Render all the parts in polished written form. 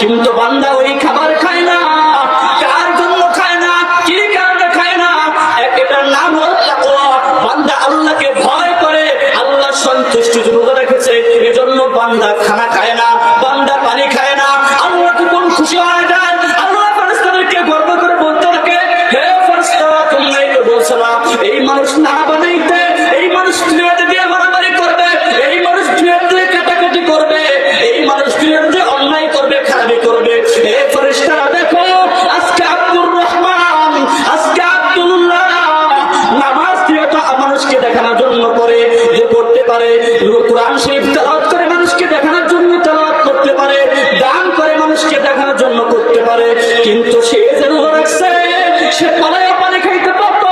কিন্তু বান্দা ওই খাবার খায় না। কার জন্য খায় না, কি কারণে খায় না? এটার নাম হলো তাকওয়া। বান্দা আল্লাহকে ভয় করে, আল্লাহ সন্তুষ্টি রোজা রেখেছে, এজন্য বান্দা খানা খায় না, বান্দা পানি খায় না। আল্লাহ তখন খুশি হয়ে যায়। আল্লাহ ফেরেশতাদেরকে গর্ব করে বলতে থাকে, হে ফেরেশতারা, তোমরা তো বলছো না এই মানুষ না বানাইতে, এই মানুষ দুনিয়াতে দিয়ে মারামারি করবে, এই মানুষ দুনিয়াতে কাটাকাটি করবে, এই মানুষ দুনিয়াতে অন্যায় করবে, খারাপি করবে। হে ফেরেশতারা দেখো, আজকে আব্দুর রহমান, আজকে আব্দুল্লাহ নামাজ দিয়ে তো মানুষকে দেখানোর জন্য করে, যে করতে পারে কোরআন শরীফ তেলাওয়াত করে মানুষকে দেখানোর জন্য তেলাওয়াত করতে পারে, দান করে মানুষকে দেখানোর জন্য করতে পারে, কিন্তু সে যে রোজা রাখছে, সে তলায় পানি খাইতে পারতো,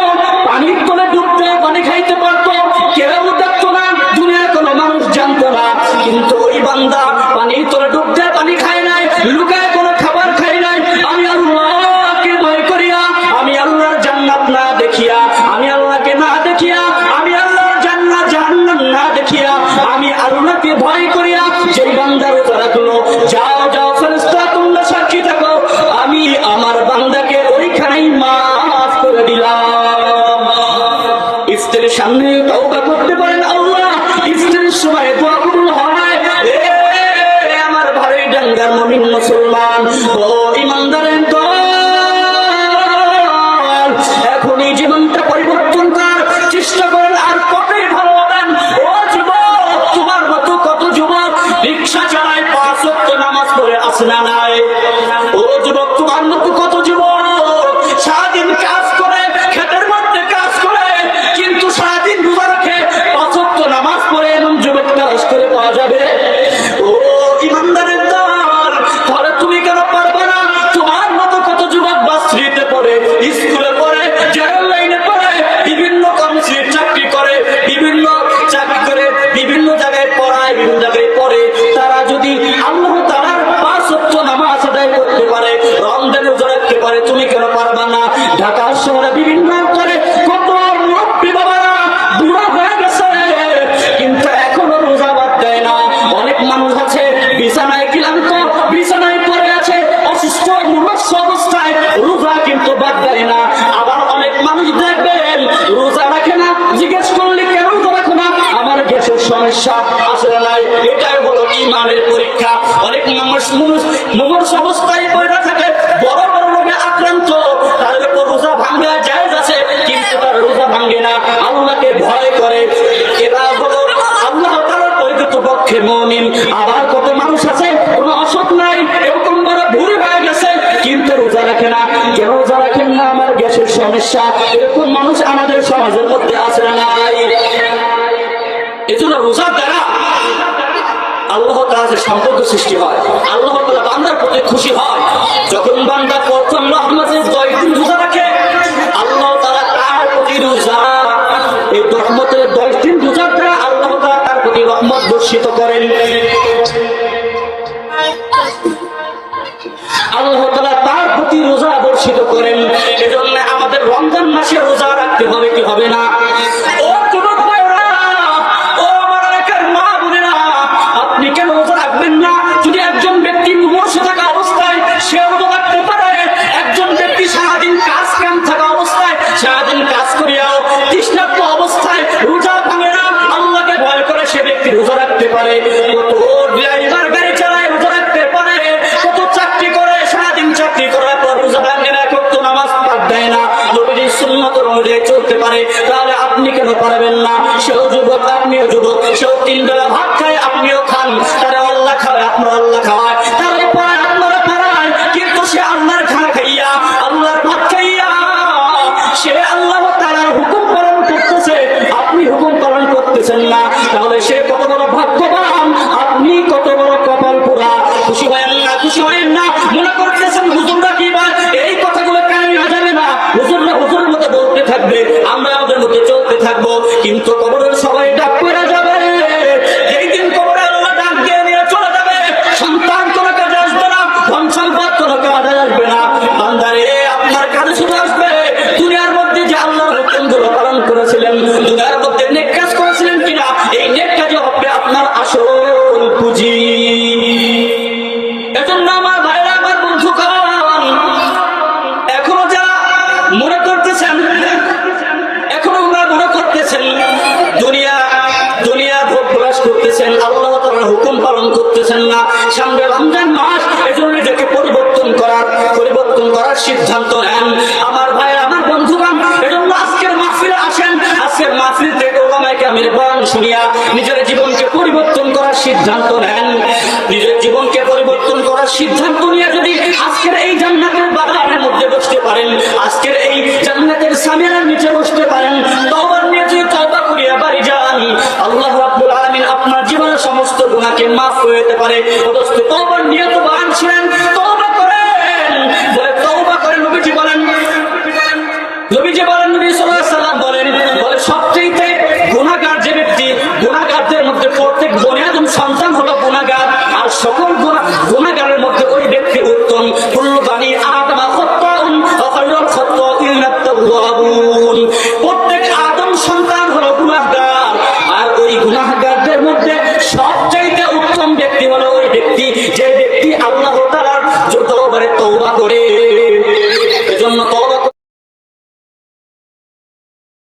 পানির তলে ডুবতে পানি খাইতে পারতো, কেউ দেখতো না, দুনিয়ার কোনো মানুষ জানতো না। কিন্তু ওই বান্দা পানির তলে ডুবতে পানি খায় নাই, লুকায় কোনো খাবার খায় নাই। আমি আল্লাহকে ভয় করিয়া, আমি আল্লাহর জান্নাত না দেখিয়া, আমি আল্লাহকে না দেখিয়া, আমি আল্লাহর জান্নাত জাহান্নাম না দেখিয়া, আমি আল্লাহকে ভয় করিয়া যেই বান্দা রোজা রাখলো, যাও যাও ফেরেশতা তোমরা সাক্ষী থাকো, আমি আমার বান্দাকে ওইখানেই মাফ করে দিলাম। ইফতারের সামনে তওবা করতে পারেন আল্লাহ, ইফতারের সময় দোয়া কবুল হয়। আমার ভাই ডাঙ্গার মুমিন মুসলমান, ও ইমানদারের দল, এখনই জীবনটা পরিবর্তন করার চেষ্টা করেন, আর কতই ভালো হবেন। ও যুবক, তোমার মতো কত যুবক রিকশা চালায়, 5 ওয়াক্ত নামাজ পড়ে আসে না নাই? ও যুবক, তোমার মতো কত যুবক সারাদিন কাজ করে, খেতের মধ্যে কাজ করে, কিন্তু সারাদিন রোজা রাখে, 5 ওয়াক্ত নামাজ পড়ে, এমন যুবক কাজ করে পাওয়া যাবে? ও ইমানদারের দল, তাহলে তুমি কেন পারবে না? তোমার মতো কত যুবক বাসরিতে পড়ে, স্কুলে পড়ে, জেনারেল লাইনে পড়ে, বিভিন্ন কর্মসূচির চাকরি করে, বিভিন্ন চাকরি করে, বিভিন্ন জায়গায় পড়ায়, বিভিন্ন জায়গায় পড়ে। তারা যদি আল্লাহ তাআলার 5 ওয়াক্ত নামাজ আদায় করতে পারে, রমজানে রোজা রাখতে পারে, তুমি কেন পারবা না? ঢাকা শহরে বিভিন্ন করে কত মুরব্বি বাবারা বুড়া হয়ে গেছে, কিন্তু এখনো রোজা বাদ দেয় না। অনেক মানুষ আছে বিছানায় ক্লান্ত, বিছানায় পড়ে আছে, অসুস্থ মুমূর্ষ অবস্থায়, রোজা কিন্তু বাদ দেয় না। আবার অনেক মানুষ দেখবেন রোজা রাখে না, জিজ্ঞেস করলে কেন রোজা রাখো না? আমার গ্যাসের সমস্যা আছে না নাই? এটাই হলো ঈমানের পরীক্ষা। অনেক মানুষ মুমূর্ষ অবস্থায় পড়ে থাকে, বড় বড় রোগে আক্রান্ত, তাদের উপর রোজা ভাঙা জায়েজ আছে, কিন্তু তার রোজা ভাঙে না, আল্লাহকে ভয় করে। এরা হলো আল্লাহ তাআলার পরিকৃতপক্ষে মুমিন। আবার কত মানুষ আছে কোনো অসুখ নাই, এরকম বড় ভুঁড়ি হয়ে গেছে, কিন্তু রোজা রাখে না। কেন রোজা রাখেন না? আমার গ্যাসের সমস্যা। এরকম মানুষ আমাদের সমাজের মধ্যে আছে না নাই? এজন্য রোজার দ্বারা আল্লাহ তাআলার সম্পর্ক সৃষ্টি হয়, আল্লাহ তাআলা বান্দার প্রতি খুশি হয়। যখন বান্দা প্রথম রহমতের 10 দিন রোজা রাখে, আল্লাহ তাআলা তার প্রতি রোজা, এই রহমতের 10 দিন রোজার দ্বারা আল্লাহ তাআলা তার প্রতি রহমত বর্ষিত করেন। আল্লাহ তাআলা তার প্রতি রোজা বর্ষিত করেন। এজন্য আমাদের রমজান মাসে রোজা রাখতে হবে কি হবে না? ও যুবক ভাইরা, ও আমার এলাকার মা বোনেরা, আপনি কেন রোজা রাখবেন না? যদি একজন ব্যক্তি মুমূর্ষ থাকা অবস্থায় সে রোজা রাখতে পারে, একজন ব্যক্তি সারাদিন কাজ কাম থাকা অবস্থায়, সারাদিন কাজ করিয়াও তৃষ্ণার্ত অবস্থায় রোজা ভাঙে না, আল্লাহকে ভয় করে সে ব্যক্তি রোজা রাখতে পারে। কত ড্রাইভার গাড়ি চালায় রোজা রাখতে পারে, কত চাকরি করে, সারাদিন চাকরি করার পর রোজা ভাঙে না, কত নামাজ পাঠ দেয় না, নবীর সুন্নাত অনুযায়ী চলতে পারে। তাহলে আপনি কেন পারবেন না? সেও যুবক, আপনিও যুবক, সেও 3 বেলা ভাত খায়, আপনিও খান, তারা আল্লাহ খাওয়ায়, আপনার আল্লাহ খাওয়ায়, তারা পায়, আপনারা পারায়, কিন্তু সে আল্লাহর খানা খাইয়া, আল্লাহর ভাত খাইয়া, সে আল্লাহ তাআলার হুকুম পালন করতেছে, আপনি হুকুম পালন করতেছেন না। তাহলে সে কত বড় ভাগ্যবান, আপনি কত বড় কপাল পোড়া। খুশি হয়েন না, খুশি হয়েন না। মনে করতেছেন হুজুররা কি বলে, এই কথাগুলো কানে যাবে না, হুজুররা হুজুরের মতো বলতে থাকবে, আমরা আমাদের মতো চলতে থাকবো, কিন্তু কবরের সবাই ডাক পড়ে যাবে। যেই দিন কবরে আল্লাহ ডাক দিয়ে নিয়ে চলে যাবে, সন্তান কোনো কাজে আসবে না, ধন সম্পদ কোনো কাজে আসবে না, বান্দারে আপনার কাজে শুধু আসবে দুনিয়ার মধ্যে যে আল্লাহর হুকুমগুলো পালন করেছিলেন, দুনিয়ার মধ্যে নেক কাজ করেছিলেন কিনা, এই নেক কাজে হবে আপনার আসল পুঁজি। এজন্য আমার ভাইরা, আমার বন্ধুগণ, এখনো যারা মনে করতেছেন, এখনো ওনারা মনে করতেছেন দুনিয়া দুনিয়া ভোগ বিলাস করতেছেন, আল্লাহ তাআলার হুকুম পালন করতেছেন না, সামনে রমজান মাস, এজন্য নিজেকে পরিবর্তন করার সিদ্ধান্ত নেন। আমার ভাই, আমার বন্ধুগণ, এজন্য আজকের মাহফিলে আসেন। আজকের মাহফিল থেকে ওলামায়ে কেরামের বয়ান শুনিয়া নিজের জীবনকে পরিবর্তন করার সিদ্ধান্ত নেন। নিজের জীবনকে পরিবর্তন করার সিদ্ধান্ত নিয়ে যদি আজকের এই জান্নাতের বাগানের মধ্যে বসতে পারেন, আজকের এই জান্নাতের সামিয়ার নিচে বসতে পারেন, তওবা নিয়ে যদি তওবা করিয়া বাড়ি যান, আল্লাহ রাব্বুল আলামিন আপনার জীবনের সমস্ত গুনাহকে মাফ করে দিতে পারে। অথচ তওবার নিয়ত বান ছিলেন,